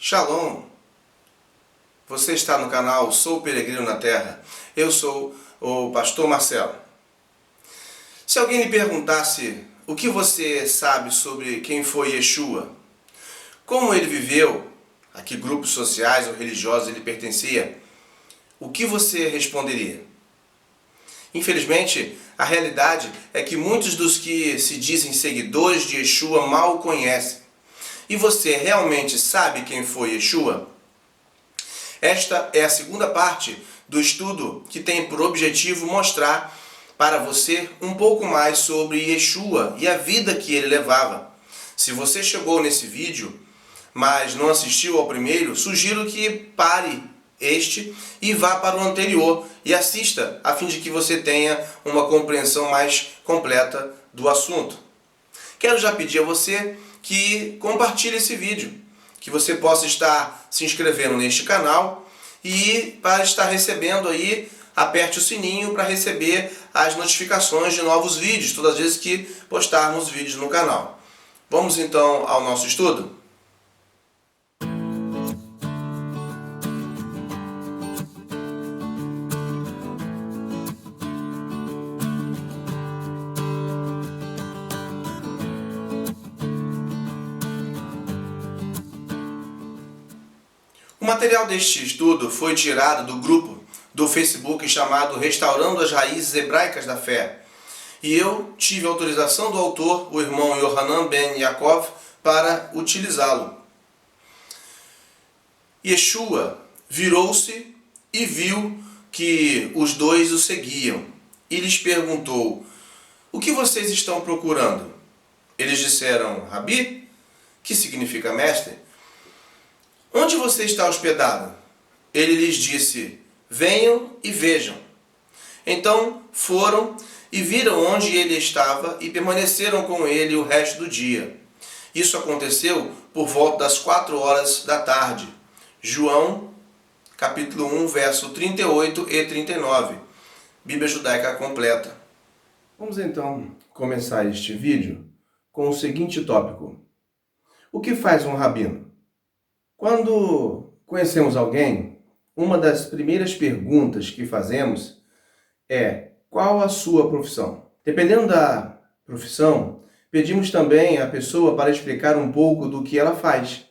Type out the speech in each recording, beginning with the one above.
Shalom! Você está no canal Sou Peregrino na Terra. Eu sou o pastor Marcelo. Se alguém lhe perguntasse o que você sabe sobre quem foi Yeshua, como ele viveu, a que grupos sociais ou religiosos ele pertencia, o que você responderia? Infelizmente, a realidade é que muitos dos que se dizem seguidores de Yeshua mal o conhecem. E você realmente sabe quem foi Yeshua? Esta é a segunda parte do estudo que tem por objetivo mostrar para você um pouco mais sobre Yeshua e a vida que ele levava. Se você chegou nesse vídeo, mas não assistiu ao primeiro, sugiro que pare este e vá para o anterior e assista, a fim de que você tenha uma compreensão mais completa do assunto. Quero já pedir a você que compartilhe esse vídeo, que você possa estar se inscrevendo neste canal e para estar recebendo aí, aperte o sininho para receber as notificações de novos vídeos, todas as vezes que postarmos vídeos no canal. Vamos então ao nosso estudo? O material deste estudo foi tirado do grupo do Facebook chamado Restaurando as Raízes Hebraicas da Fé. E eu tive autorização do autor, o irmão Yohanan Ben Yaakov, para utilizá-lo. Yeshua virou-se e viu que os dois o seguiam e lhes perguntou: "O que vocês estão procurando?" Eles disseram: "Rabi", que significa mestre. "Onde você está hospedado?" Ele lhes disse: "Venham e vejam." Então foram e viram onde ele estava e permaneceram com ele o resto do dia. Isso aconteceu por volta das 4 horas da tarde. João, capítulo 1, verso 38 e 39. Bíblia Judaica completa. Vamos então começar este vídeo com o seguinte tópico: o que faz um rabino? Quando conhecemos alguém, uma das primeiras perguntas que fazemos é: qual a sua profissão? Dependendo da profissão, pedimos também à pessoa para explicar um pouco do que ela faz.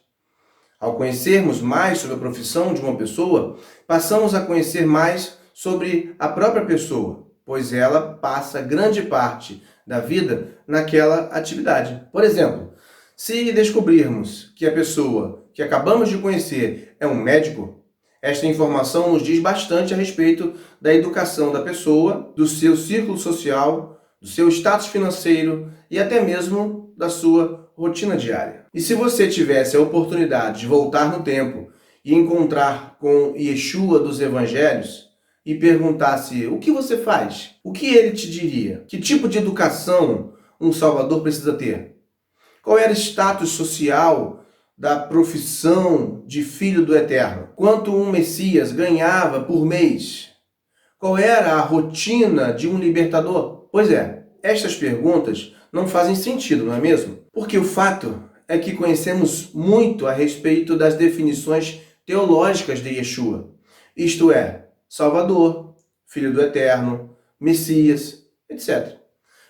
Ao conhecermos mais sobre a profissão de uma pessoa, passamos a conhecer mais sobre a própria pessoa, pois ela passa grande parte da vida naquela atividade. Por exemplo, se descobrirmos que a pessoa que acabamos de conhecer é um médico, esta informação nos diz bastante a respeito da educação da pessoa, do seu círculo social, do seu status financeiro e até mesmo da sua rotina diária. E se você tivesse a oportunidade de voltar no tempo e encontrar com Yeshua dos Evangelhos e perguntasse: o que você faz? O que ele te diria? Que tipo de educação um Salvador precisa ter? Qual era o status social da profissão de filho do Eterno? Quanto um Messias ganhava por mês? Qual era a rotina de um libertador? Pois é, estas perguntas não fazem sentido, não é mesmo? Porque o fato é que conhecemos muito a respeito das definições teológicas de Yeshua. Isto é, Salvador, Filho do Eterno, Messias, etc.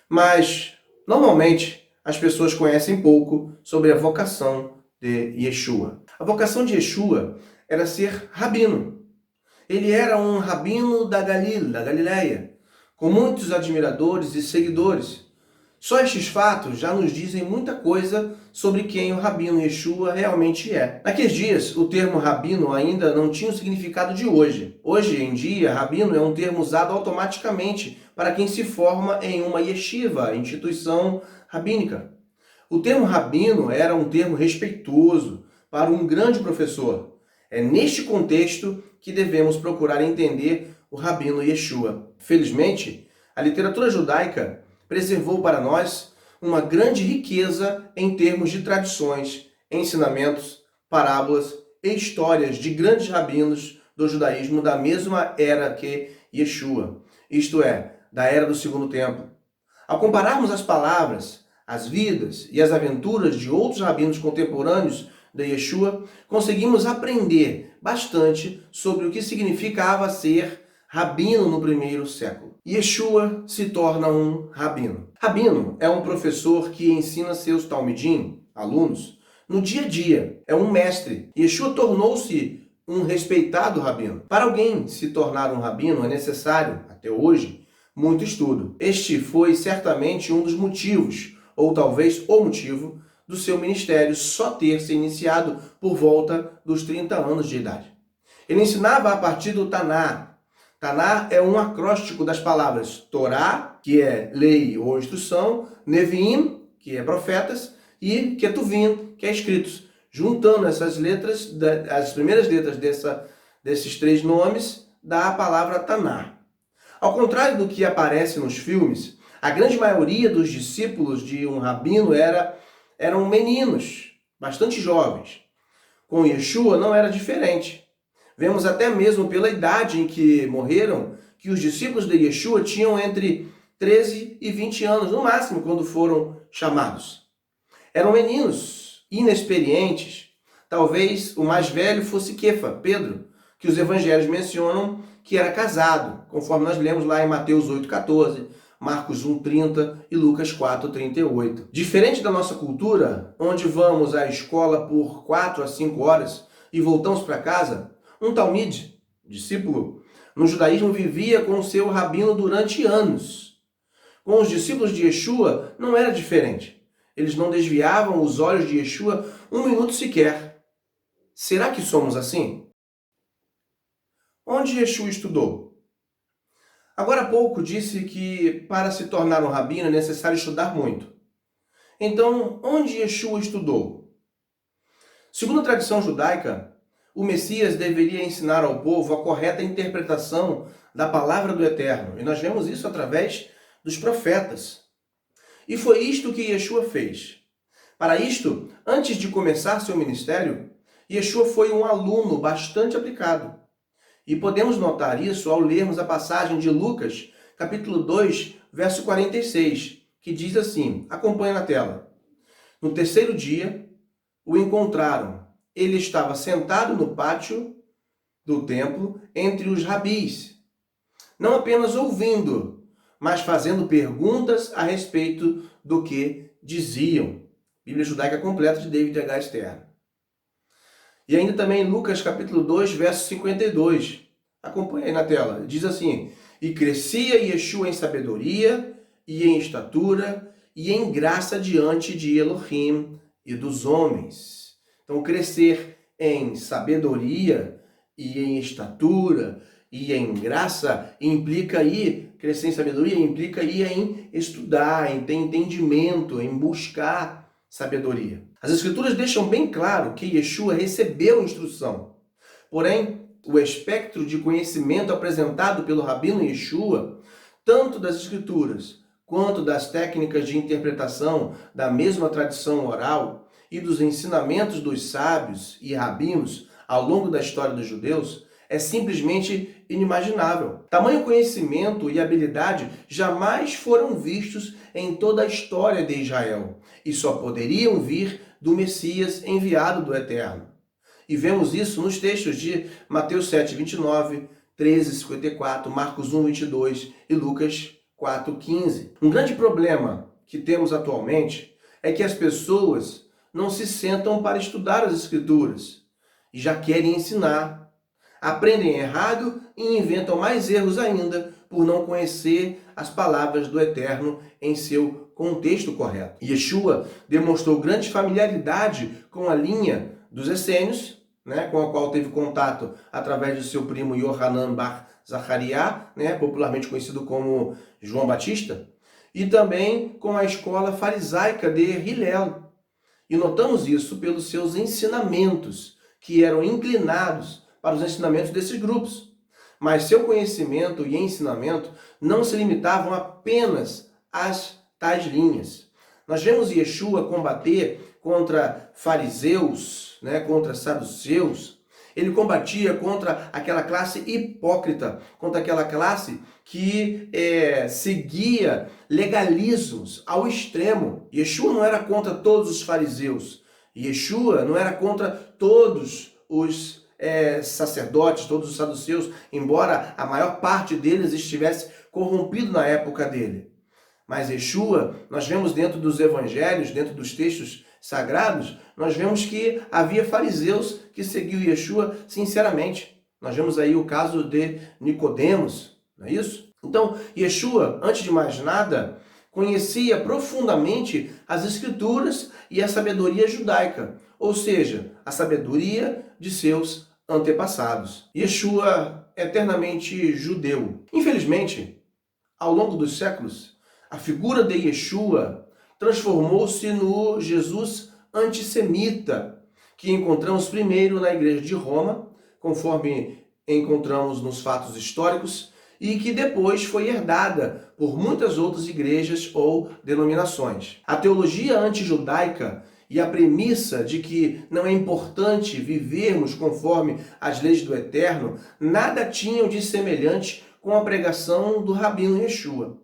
Mas, normalmente, as pessoas conhecem pouco sobre a vocação de Yeshua. A vocação de Yeshua era ser rabino. Ele era um rabino da Galileia, com muitos admiradores e seguidores. Só estes fatos já nos dizem muita coisa sobre quem o rabino Yeshua realmente é. Naqueles dias, o termo rabino ainda não tinha o significado de hoje. Hoje em dia, rabino é um termo usado automaticamente para quem se forma em uma yeshiva, instituição rabínica. O termo rabino era um termo respeitoso para um grande professor. É neste contexto que devemos procurar entender o rabino Yeshua. Felizmente, a literatura judaica preservou para nós uma grande riqueza em termos de tradições, ensinamentos, parábolas e histórias de grandes rabinos do judaísmo da mesma era que Yeshua, isto é, da era do Segundo Templo. Ao compararmos as palavras, as vidas e as aventuras de outros rabinos contemporâneos de Yeshua, conseguimos aprender bastante sobre o que significava ser rabino no primeiro século. Yeshua se torna um rabino. Rabino é um professor que ensina seus talmidim, alunos, no dia a dia. É um mestre. Yeshua tornou-se um respeitado rabino. Para alguém se tornar um rabino é necessário, até hoje, muito estudo. Este foi certamente um dos motivos, ou talvez o motivo, do seu ministério só ter se iniciado por volta dos 30 anos de idade. Ele ensinava a partir do Taná. Taná é um acróstico das palavras Torá, que é lei ou instrução, Neviim, que é profetas, e Ketuvim, que é escritos. Juntando essas letras, as primeiras letras desses três nomes, dá a palavra Taná. Ao contrário do que aparece nos filmes, a grande maioria dos discípulos de um rabino eram meninos, bastante jovens. Com Yeshua não era diferente. Vemos até mesmo pela idade em que morreram, que os discípulos de Yeshua tinham entre 13 e 20 anos, no máximo, quando foram chamados. Eram meninos, inexperientes. Talvez o mais velho fosse Kefa, Pedro, que os evangelhos mencionam que era casado, conforme nós lemos lá em Mateus 8,14, Marcos 1,30 e Lucas 4,38. Diferente da nossa cultura, onde vamos à escola por 4 a 5 horas e voltamos para casa, um talmide, discípulo, no judaísmo vivia com o seu rabino durante anos. Com os discípulos de Yeshua não era diferente. Eles não desviavam os olhos de Yeshua um minuto sequer. Será que somos assim? Onde Yeshua estudou? Agora há pouco disse que para se tornar um rabino é necessário estudar muito. Então, onde Yeshua estudou? Segundo a tradição judaica, o Messias deveria ensinar ao povo a correta interpretação da palavra do Eterno. E nós vemos isso através dos profetas. E foi isto que Yeshua fez. Para isto, antes de começar seu ministério, Yeshua foi um aluno bastante aplicado. E podemos notar isso ao lermos a passagem de Lucas, capítulo 2, verso 46, que diz assim, acompanha na tela. No terceiro dia, o encontraram. Ele estava sentado no pátio do templo entre os rabis, não apenas ouvindo, mas fazendo perguntas a respeito do que diziam. Bíblia Judaica Completa de David H. Stern. E ainda também em Lucas capítulo 2, verso 52. Acompanhe aí na tela. Diz assim, e crescia Yeshua em sabedoria e em estatura e em graça diante de Elohim e dos homens. Então, crescer em sabedoria e em estatura e em graça implica aí, crescer em sabedoria implica aí em estudar, em ter entendimento, em buscar sabedoria. As Escrituras deixam bem claro que Yeshua recebeu instrução. Porém, o espectro de conhecimento apresentado pelo Rabino Yeshua, tanto das Escrituras quanto das técnicas de interpretação da mesma tradição oral e dos ensinamentos dos sábios e rabinos ao longo da história dos judeus, é simplesmente inimaginável. Tamanho conhecimento e habilidade jamais foram vistos em toda a história de Israel e só poderiam vir do Messias enviado do Eterno. E vemos isso nos textos de Mateus 7, 29, 13, 54, Marcos 1, 22 e Lucas 4, 15. Um grande problema que temos atualmente é que as pessoas não se sentam para estudar as Escrituras e já querem ensinar. Aprendem errado e inventam mais erros ainda por não conhecer as palavras do Eterno em seu contexto correto. Yeshua demonstrou grande familiaridade com a linha dos essênios, com a qual teve contato através do seu primo Yohanan Bar Zachariah, popularmente conhecido como João Batista, e também com a escola farisaica de Hillel. E notamos isso pelos seus ensinamentos, que eram inclinados para os ensinamentos desses grupos. Mas seu conhecimento e ensinamento não se limitavam apenas às tais linhas. Nós vemos Yeshua combater contra fariseus, contra saduceus. Ele combatia contra aquela classe hipócrita, contra aquela classe que seguia legalismos ao extremo. Yeshua não era contra todos os fariseus. Yeshua não era contra todos os sacerdotes, todos os saduceus, embora a maior parte deles estivesse corrompido na época dele. Mas Yeshua, nós vemos dentro dos evangelhos, dentro dos textos sagrados, nós vemos que havia fariseus que seguiam Yeshua sinceramente. Nós vemos aí o caso de Nicodemos, não é isso? Então, Yeshua, antes de mais nada, conhecia profundamente as Escrituras e a sabedoria judaica, ou seja, a sabedoria de seus antepassados. Yeshua, eternamente judeu. Infelizmente, ao longo dos séculos, a figura de Yeshua transformou-se no Jesus antissemita, que encontramos primeiro na igreja de Roma, conforme encontramos nos fatos históricos, e que depois foi herdada por muitas outras igrejas ou denominações. A teologia antijudaica e a premissa de que não é importante vivermos conforme as leis do Eterno nada tinham de semelhante com a pregação do Rabino Yeshua,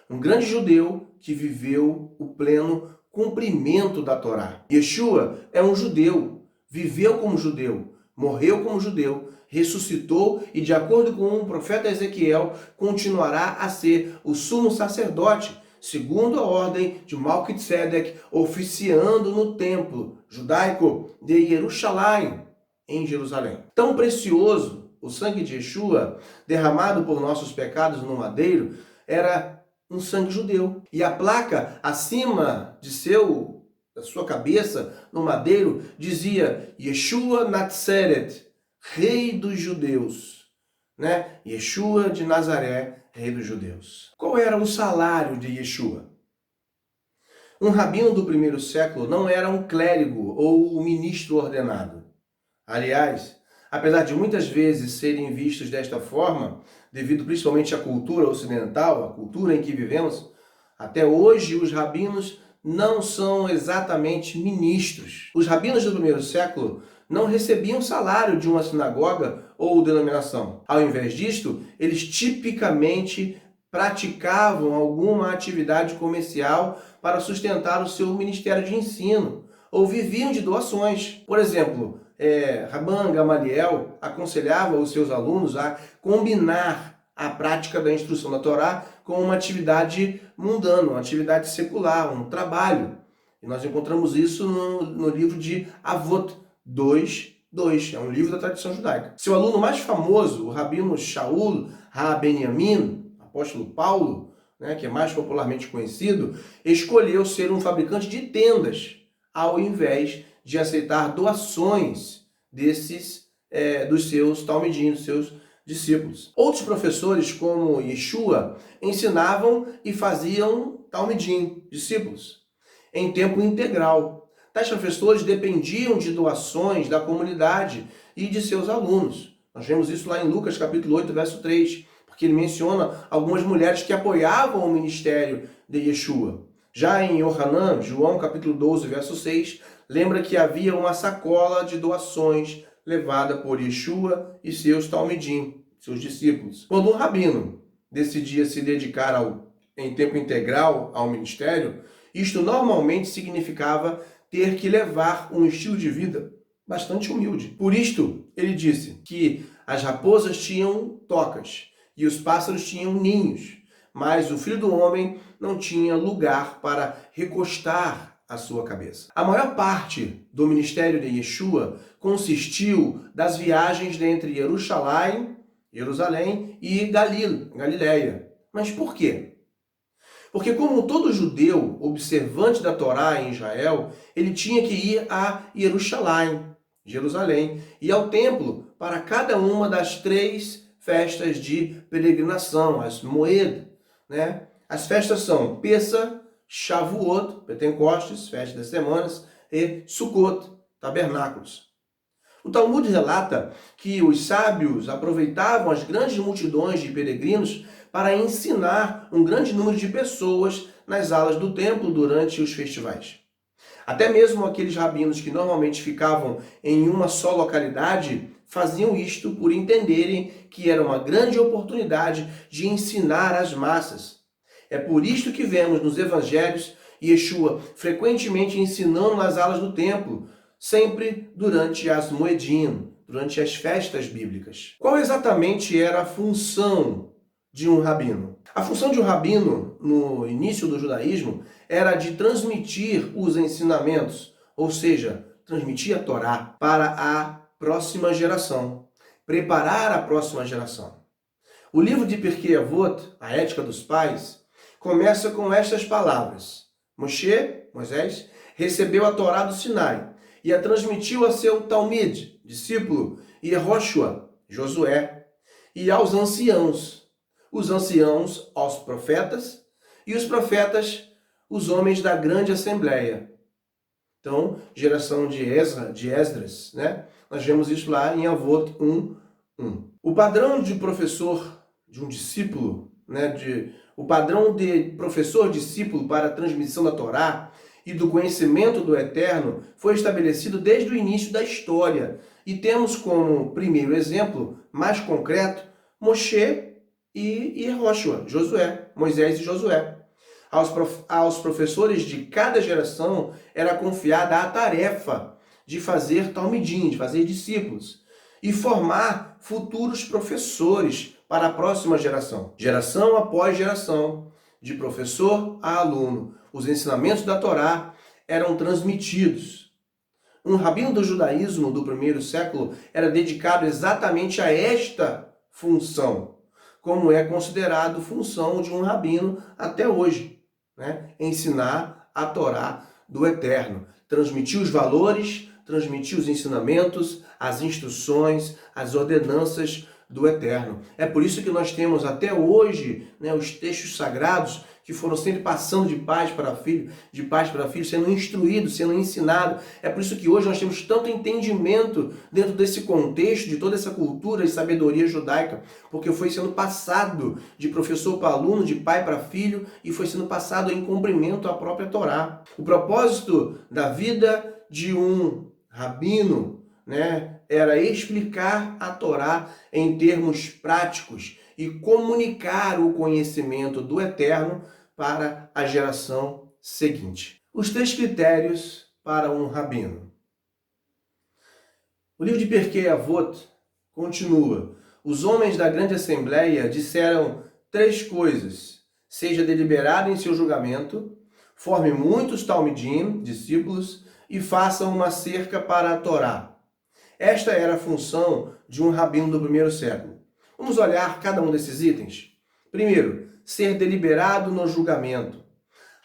um grande judeu que viveu o pleno cumprimento da Torá. Yeshua é um judeu, viveu como judeu, morreu como judeu, ressuscitou e, de acordo com o profeta Ezequiel, continuará a ser o sumo sacerdote, segundo a ordem de Malquitzedek, oficiando no templo judaico de Jerusalém, em Jerusalém. Tão precioso, o sangue de Yeshua, derramado por nossos pecados no madeiro, era um sangue judeu. E a placa acima da sua cabeça, no madeiro, dizia Yeshua Natzeret, Rei dos Judeus, né? Yeshua de Nazaré, Rei dos Judeus. Qual era o salário de Yeshua? Um rabino do primeiro século não era um clérigo ou um ministro ordenado. Aliás, apesar de muitas vezes serem vistos desta forma, devido principalmente à cultura ocidental, à cultura em que vivemos, até hoje os rabinos não são exatamente ministros. Os rabinos do primeiro século não recebiam salário de uma sinagoga ou denominação. Ao invés disto, eles tipicamente praticavam alguma atividade comercial para sustentar o seu ministério de ensino, ou viviam de doações. Por exemplo, Rabban Gamaliel aconselhava os seus alunos a combinar a prática da instrução da Torá com uma atividade mundana, uma atividade secular, um trabalho. E nós encontramos isso no livro de Avot 2:2, é um livro da tradição judaica. Seu aluno mais famoso, o rabino Shaul ha-Benyamin, apóstolo Paulo, né, que é mais popularmente conhecido, escolheu ser um fabricante de tendas, ao invés de aceitar doações dos seus talmidim, dos seus discípulos. Outros professores, como Yeshua, ensinavam e faziam talmidim, discípulos, em tempo integral. Tais professores dependiam de doações da comunidade e de seus alunos. Nós vemos isso lá em Lucas capítulo 8, verso 3, porque ele menciona algumas mulheres que apoiavam o ministério de Yeshua. Já em Yohanan, João capítulo 12, verso 6, lembra que havia uma sacola de doações levada por Yeshua e seus talmidim, seus discípulos. Quando um rabino decidia se dedicar em tempo integral ao ministério, isto normalmente significava ter que levar um estilo de vida bastante humilde. Por isto, ele disse que as raposas tinham tocas e os pássaros tinham ninhos, mas o Filho do Homem não tinha lugar para recostar a sua cabeça. A maior parte do ministério de Yeshua consistiu das viagens entre Jerusalém e Galileia. Mas por quê? Porque como todo judeu observante da Torá em Israel, ele tinha que ir a Jerusalém, e ao templo para cada uma das 3 festas de peregrinação, as Moed, né? As festas são Pessa, Shavuot, Pentecostes, festa das semanas, e Sukkot, tabernáculos. O Talmud relata que os sábios aproveitavam as grandes multidões de peregrinos para ensinar um grande número de pessoas nas alas do templo durante os festivais. Até mesmo aqueles rabinos que normalmente ficavam em uma só localidade faziam isto por entenderem que era uma grande oportunidade de ensinar as massas. É por isto que vemos nos evangelhos Yeshua frequentemente ensinando nas alas do templo, sempre durante as Moedim, durante as festas bíblicas. Qual exatamente era a função de um rabino? A função de um rabino, no início do judaísmo, era de transmitir os ensinamentos, ou seja, transmitir a Torá para a próxima geração, preparar a próxima geração. O livro de Pirkei Avot, a Ética dos Pais, começa com estas palavras: Moshe, Moisés, recebeu a Torá do Sinai e a transmitiu a seu Talmid, discípulo, e Yehoshua, Josué, e aos anciãos, os anciãos aos profetas, e os profetas, os homens da grande assembleia. Então, geração de Esdras, né? Nós vemos isso lá em Avot 1:1. O padrão de professor, de um discípulo, né? O padrão de professor-discípulo para a transmissão da Torá e do conhecimento do Eterno foi estabelecido desde o início da história. E temos como primeiro exemplo, mais concreto, Moshe e Yehoshua, Josué, Moisés e Josué. Aos professores de cada geração era confiada a tarefa de fazer talmidim, de fazer discípulos, e formar futuros professores para a próxima geração. Geração após geração, de professor a aluno, os ensinamentos da Torá eram transmitidos. Um rabino do judaísmo do primeiro século era dedicado exatamente a esta função, como é considerado função de um rabino até hoje, né? Ensinar a Torá do Eterno, transmitir os valores, transmitir os ensinamentos, as instruções, as ordenanças do Eterno. É por isso que nós temos até hoje, né, os textos sagrados que foram sempre passando de pais para filho, sendo instruídos, sendo ensinados. É por isso que hoje nós temos tanto entendimento dentro desse contexto, de toda essa cultura e sabedoria judaica, porque foi sendo passado de professor para aluno, de pai para filho, e foi sendo passado em cumprimento à própria Torá. O propósito da vida de um rabino, né, era explicar a Torá em termos práticos e comunicar o conhecimento do Eterno para a geração seguinte. Os 3 critérios para um rabino. O livro de Pirkei Avot continua. Os homens da grande assembleia disseram 3 coisas: seja deliberado em seu julgamento, forme muitos talmidim, discípulos, e faça uma cerca para a Torá. Esta era a função de um rabino do primeiro século. Vamos olhar cada um desses itens. Primeiro, ser deliberado no julgamento.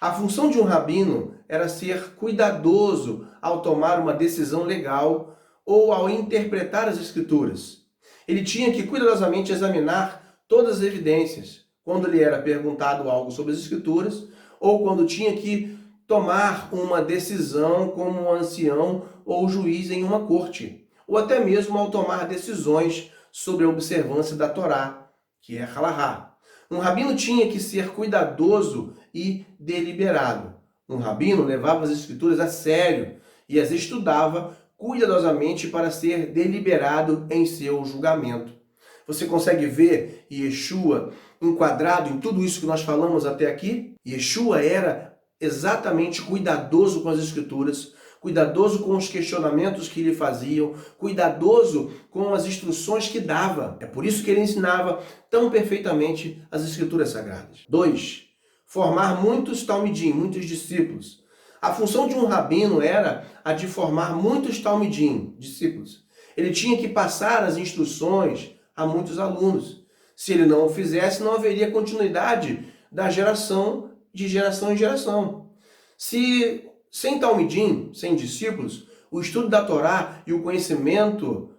A função de um rabino era ser cuidadoso ao tomar uma decisão legal ou ao interpretar as escrituras. Ele tinha que cuidadosamente examinar todas as evidências, quando lhe era perguntado algo sobre as escrituras, ou quando tinha que tomar uma decisão como um ancião ou juiz em uma corte, ou até mesmo ao tomar decisões sobre a observância da Torá, que é halahá. Um rabino tinha que ser cuidadoso e deliberado. Um rabino levava as escrituras a sério e as estudava cuidadosamente para ser deliberado em seu julgamento. Você consegue ver Yeshua enquadrado em tudo isso que nós falamos até aqui? Yeshua era exatamente cuidadoso com as escrituras, cuidadoso com os questionamentos que lhe faziam, cuidadoso com as instruções que dava. É por isso que ele ensinava tão perfeitamente as escrituras sagradas. 2. Formar muitos talmidim, muitos discípulos. A função de um rabino era a de formar muitos talmidim, discípulos. Ele tinha que passar as instruções a muitos alunos. Se ele não o fizesse, não haveria continuidade da geração de geração em geração. Sem talmidim, sem discípulos, o estudo da Torá e o conhecimento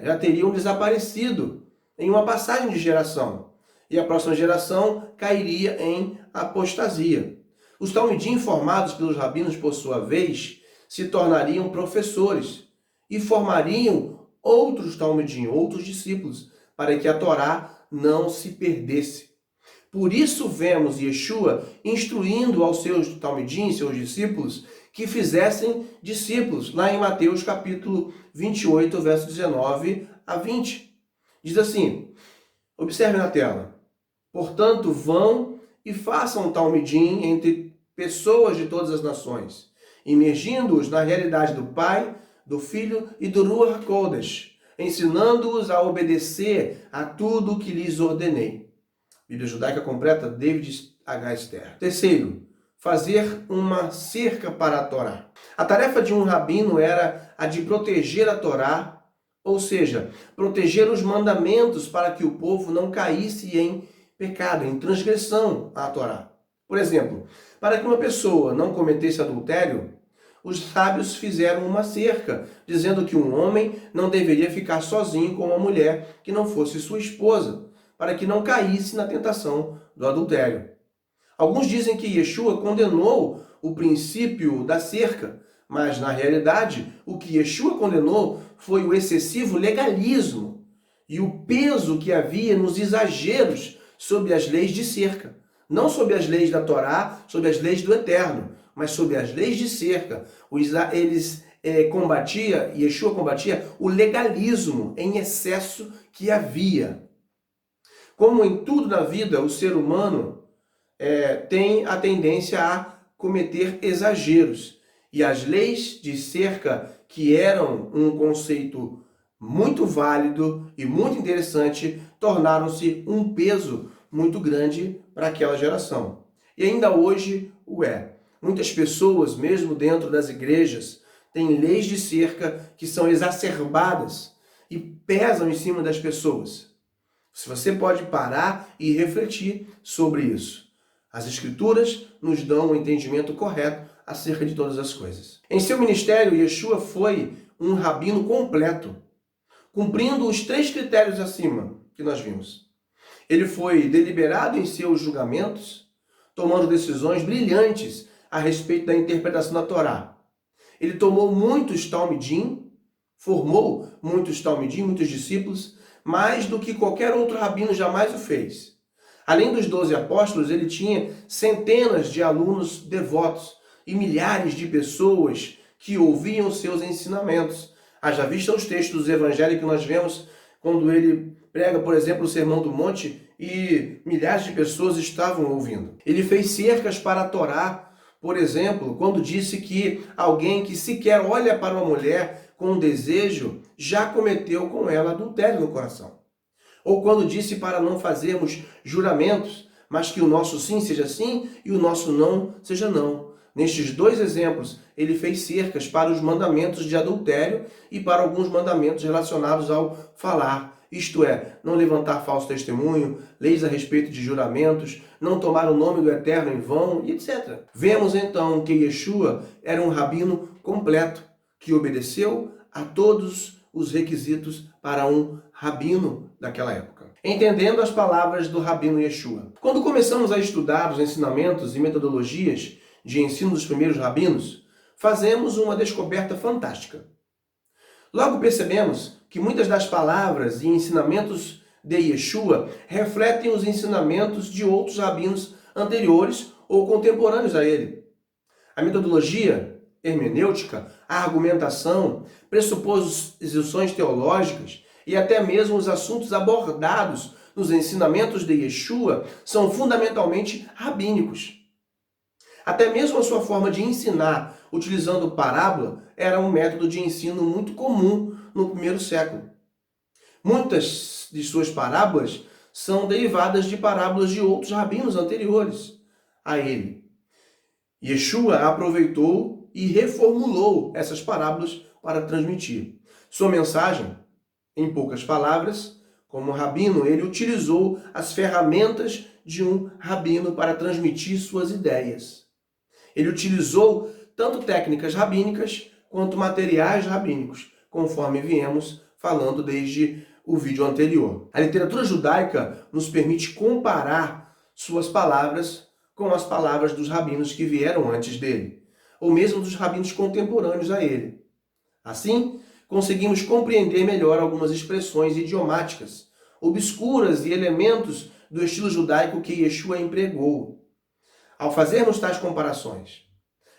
já teriam desaparecido em uma passagem de geração. E a próxima geração cairia em apostasia. Os talmidim formados pelos rabinos, por sua vez, se tornariam professores e formariam outros talmidim, outros discípulos, para que a Torá não se perdesse. Por isso vemos Yeshua instruindo aos seus talmidim, seus discípulos, que fizessem discípulos, lá em Mateus capítulo 28, verso 19 a 20. Diz assim, observe na tela: portanto, vão e façam talmidim entre pessoas de todas as nações, imergindo-os na realidade do Pai, do Filho e do Ruach HaKodesh, ensinando-os a obedecer a tudo o que lhes ordenei. Bíblia Judaica Completa, David H. Stern. Terceiro, fazer uma cerca para a Torá. A tarefa de um rabino era a de proteger a Torá, ou seja, proteger os mandamentos para que o povo não caísse em pecado, em transgressão à Torá. Por exemplo, para que uma pessoa não cometesse adultério, os sábios fizeram uma cerca, dizendo que um homem não deveria ficar sozinho com uma mulher que não fosse sua esposa, para que não caísse na tentação do adultério. Alguns dizem que Yeshua condenou o princípio da cerca, mas na realidade o que Yeshua condenou foi o excessivo legalismo e o peso que havia nos exageros sobre as leis de cerca. Não sobre as leis da Torá, sobre as leis do Eterno, mas sobre as leis de cerca. Yeshua combatia o legalismo em excesso que havia. Como em tudo na vida, o ser humano tem a tendência a cometer exageros. E as leis de cerca, que eram um conceito muito válido e muito interessante, tornaram-se um peso muito grande para aquela geração. E ainda hoje o é. Muitas pessoas, mesmo dentro das igrejas, têm leis de cerca que são exacerbadas e pesam em cima das pessoas. Se você pode parar e refletir sobre isso. As Escrituras nos dão um entendimento correto acerca de todas as coisas. Em seu ministério, Yeshua foi um rabino completo, cumprindo os 3 critérios acima que nós vimos. Ele foi deliberado em seus julgamentos, tomando decisões brilhantes a respeito da interpretação da Torá. Ele tomou muitos talmidim, formou muitos talmidim, muitos discípulos, mais do que qualquer outro rabino jamais o fez. Além dos 12 apóstolos, ele tinha centenas de alunos devotos e milhares de pessoas que ouviam seus ensinamentos. Haja vista os textos dos evangelhos que nós vemos quando ele prega, por exemplo, o Sermão do Monte e milhares de pessoas estavam ouvindo. Ele fez cercas para a Torá, por exemplo, quando disse que alguém que sequer olha para uma mulher com desejo já cometeu com ela adultério no coração. Ou quando disse para não fazermos juramentos, mas que o nosso sim seja sim e o nosso não seja não. Nestes 2 exemplos, ele fez cercas para os mandamentos de adultério e para alguns mandamentos relacionados ao falar. Isto é, não levantar falso testemunho, leis a respeito de juramentos, não tomar o nome do Eterno em vão, e etc. Vemos então que Yeshua era um rabino completo, que obedeceu a todos os requisitos para um rabino daquela época. Entendendo as palavras do rabino Yeshua. Quando começamos a estudar os ensinamentos e metodologias de ensino dos primeiros rabinos, fazemos uma descoberta fantástica. Logo percebemos que muitas das palavras e ensinamentos de Yeshua refletem os ensinamentos de outros rabinos anteriores ou contemporâneos a ele. A metodologia hermenêutica, a argumentação, pressuposições teológicas e até mesmo os assuntos abordados nos ensinamentos de Yeshua são fundamentalmente rabínicos. Até mesmo a sua forma de ensinar, utilizando parábola, era um método de ensino muito comum no primeiro século. Muitas de suas parábolas são derivadas de parábolas de outros rabinos anteriores a ele. Yeshua aproveitou e reformulou essas parábolas para transmitir sua mensagem. Em poucas palavras, como rabino, ele utilizou as ferramentas de um rabino para transmitir suas ideias. Ele utilizou tanto técnicas rabínicas quanto materiais rabínicos, conforme viemos falando desde o vídeo anterior. A literatura judaica nos permite comparar suas palavras com as palavras dos rabinos que vieram antes dele, ou mesmo dos rabinos contemporâneos a ele. Assim, conseguimos compreender melhor algumas expressões idiomáticas, obscuras e elementos do estilo judaico que Yeshua empregou. Ao fazermos tais comparações,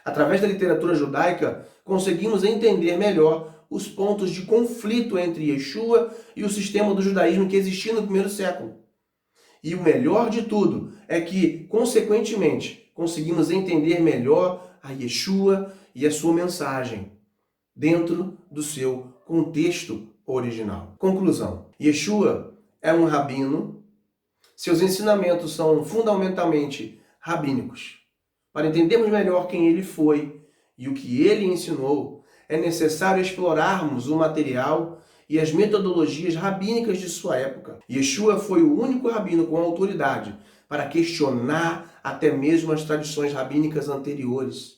através da literatura judaica, conseguimos entender melhor os pontos de conflito entre Yeshua e o sistema do judaísmo que existia no primeiro século. E o melhor de tudo é que, consequentemente, conseguimos entender melhor a Yeshua e a sua mensagem dentro do seu contexto original. Conclusão. Yeshua é um rabino. Seus ensinamentos são fundamentalmente rabínicos. Para entendermos melhor quem ele foi e o que ele ensinou, é necessário explorarmos o material e as metodologias rabínicas de sua época. Yeshua foi o único rabino com autoridade para questionar até mesmo as tradições rabínicas anteriores.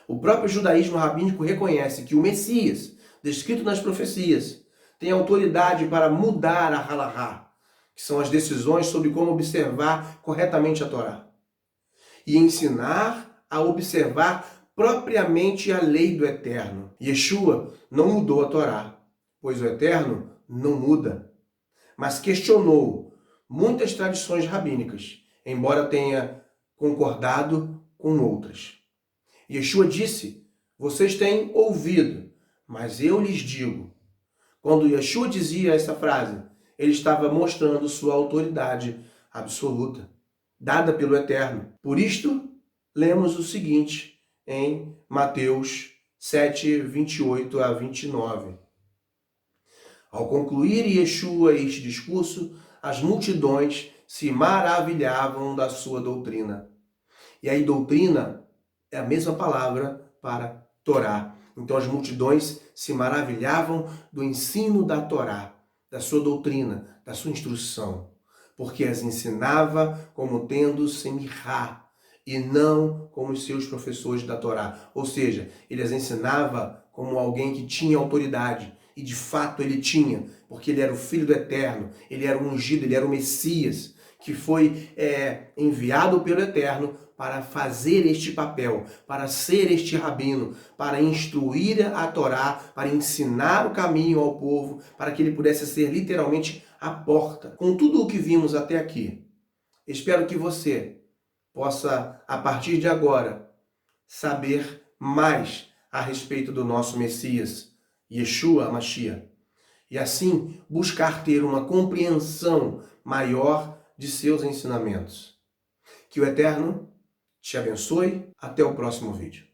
O próprio judaísmo rabínico reconhece que o Messias, descrito nas profecias, tem autoridade para mudar a halahá, que são as decisões sobre como observar corretamente a Torá, e ensinar a observar propriamente a lei do Eterno. Yeshua não mudou a Torá, pois o Eterno não muda, mas questionou muitas tradições rabínicas, embora tenha concordado com outras. Yeshua disse: vocês têm ouvido, mas eu lhes digo. Quando Yeshua dizia essa frase, ele estava mostrando sua autoridade absoluta, dada pelo Eterno. Por isto, lemos o seguinte em Mateus 7, 28 a 29. Ao concluir Yeshua este discurso, as multidões se maravilhavam da sua doutrina. E aí, doutrina é a mesma palavra para Torá. Então as multidões se maravilhavam do ensino da Torá, da sua doutrina, da sua instrução, porque as ensinava como tendo semirá, e não como os seus professores da Torá. Ou seja, ele as ensinava como alguém que tinha autoridade, e de fato ele tinha, porque ele era o Filho do Eterno, ele era o ungido, ele era o Messias, que foi enviado pelo Eterno para fazer este papel, para ser este rabino, para instruir a Torá, para ensinar o caminho ao povo, para que ele pudesse ser literalmente a porta. Com tudo o que vimos até aqui, espero que você possa, a partir de agora, saber mais a respeito do nosso Messias, Yeshua HaMashiach, e assim buscar ter uma compreensão maior de seus ensinamentos. Que o Eterno te abençoe. Até o próximo vídeo.